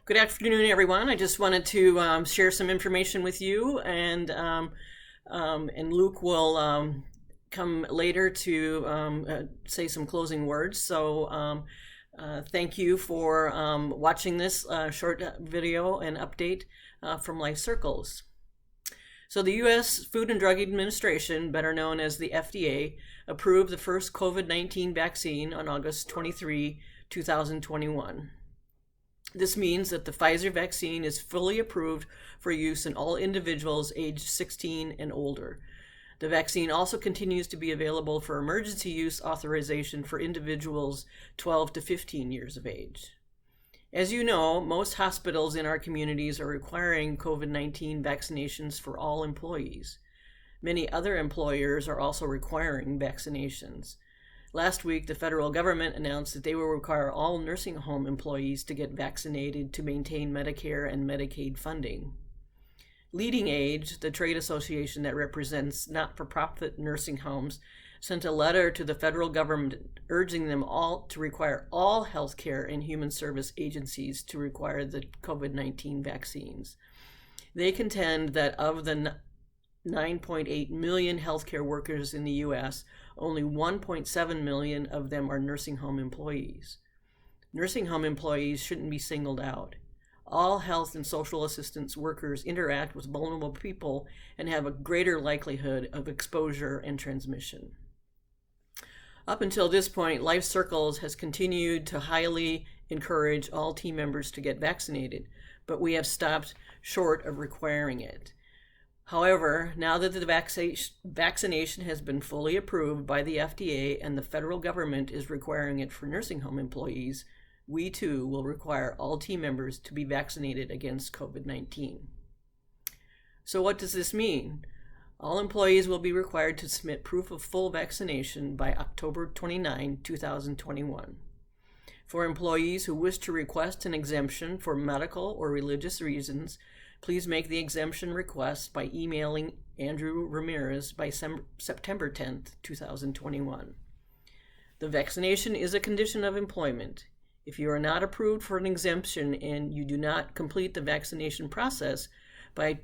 Good afternoon, everyone. I just wanted to share some information with you, and Luke will come later to say some closing words. Thank you for watching this short video and update from Life Circles. So the U.S. Food and Drug Administration, better known as the FDA, approved the first COVID-19 vaccine on August 23, 2021. This means that the Pfizer vaccine is fully approved for use in all individuals aged 16 and older. The vaccine also continues to be available for emergency use authorization for individuals 12 to 15 years of age. As you know, most hospitals in our communities are requiring COVID-19 vaccinations for all employees. Many other employers are also requiring vaccinations. Last week, the federal government announced that they will require all nursing home employees to get vaccinated to maintain Medicare and Medicaid funding. Leading Age, the trade association that represents not-for-profit nursing homes, sent a letter to the federal government urging them all to require all healthcare and human service agencies to require the COVID-19 vaccines. They contend that of the 9.8 million healthcare workers in the U.S., only 1.7 million of them are nursing home employees. Nursing home employees shouldn't be singled out. All health and social assistance workers interact with vulnerable people and have a greater likelihood of exposure and transmission. Up until this point, Life Circles has continued to highly encourage all team members to get vaccinated, but we have stopped short of requiring it. However, now that the vaccination has been fully approved by the FDA and the federal government is requiring it for nursing home employees, we too will require all team members to be vaccinated against COVID-19. So what does this mean? All employees will be required to submit proof of full vaccination by October 29, 2021. For employees who wish to request an exemption for medical or religious reasons, please make the exemption request by emailing Andrew Ramirez by September 10th, 2021. The vaccination is a condition of employment. If you are not approved for an exemption and you do not complete the vaccination process by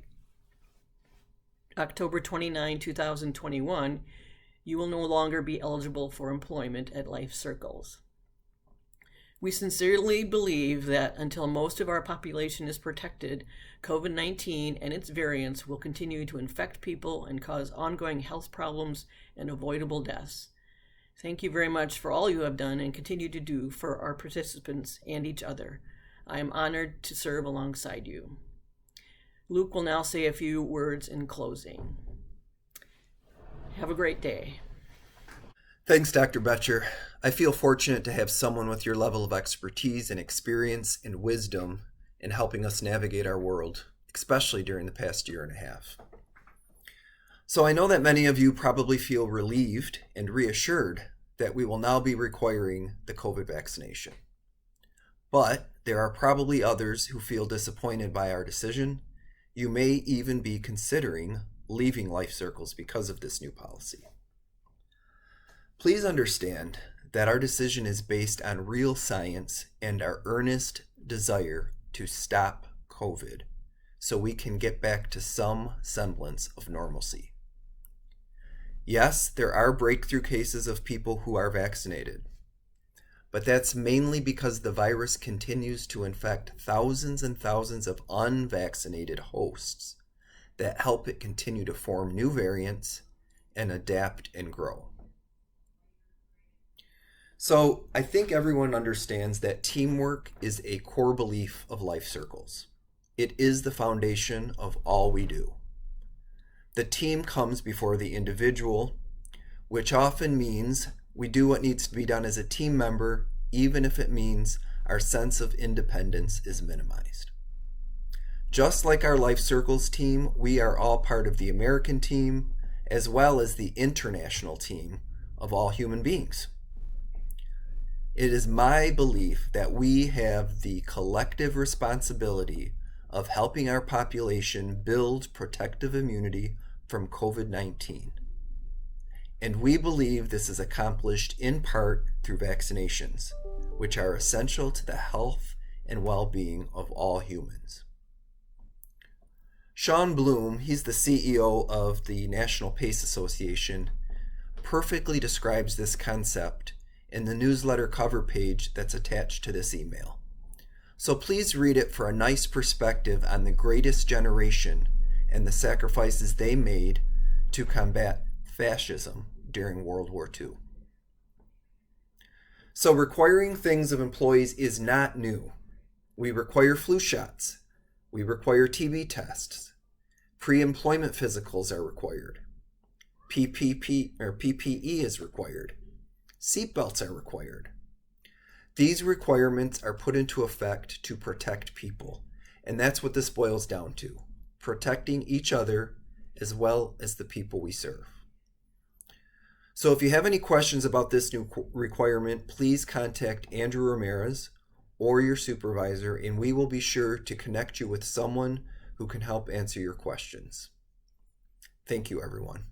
October 29, 2021, you will no longer be eligible for employment at Life Circles. We sincerely believe that until most of our population is protected, COVID-19 and its variants will continue to infect people and cause ongoing health problems and avoidable deaths. Thank you very much for all you have done and continue to do for our participants and each other. I am honored to serve alongside you. Luke will now say a few words in closing. Have a great day. Thanks, Dr. Boettcher. I feel fortunate to have someone with your level of expertise and experience and wisdom in helping us navigate our world, especially during the past year and a half. So I know that many of you probably feel relieved and reassured that we will now be requiring the COVID vaccination. But there are probably others who feel disappointed by our decision. You may even be considering leaving Life Circles because of this new policy. Please understand that our decision is based on real science and our earnest desire to stop COVID so we can get back to some semblance of normalcy. Yes, there are breakthrough cases of people who are vaccinated, but that's mainly because the virus continues to infect thousands and thousands of unvaccinated hosts that help it continue to form new variants and adapt and grow. So I think everyone understands that teamwork is a core belief of Life Circles. It is the foundation of all we do. The team comes before the individual, which often means we do what needs to be done as a team member, even if it means our sense of independence is minimized. Just like our Life Circles team, we are all part of the American team, as well as the international team of all human beings. It is my belief that we have the collective responsibility of helping our population build protective immunity from COVID-19. And we believe this is accomplished in part through vaccinations, which are essential to the health and well-being of all humans. Sean Bloom, he's the CEO of the National PACE Association, perfectly describes this concept in the newsletter cover page that's attached to this email. So please read it for a nice perspective on the greatest generation and the sacrifices they made to combat fascism during World War II. So requiring things of employees is not new. We require flu shots. We require TB tests. Pre-employment physicals are required. PPE is required. Seatbelts are required. These requirements are put into effect to protect people, and that's what this boils down to, protecting each other as well as the people we serve. So if you have any questions about this new requirement, please contact Andrew Ramirez or your supervisor, and we will be sure to connect you with someone who can help answer your questions. Thank you, everyone.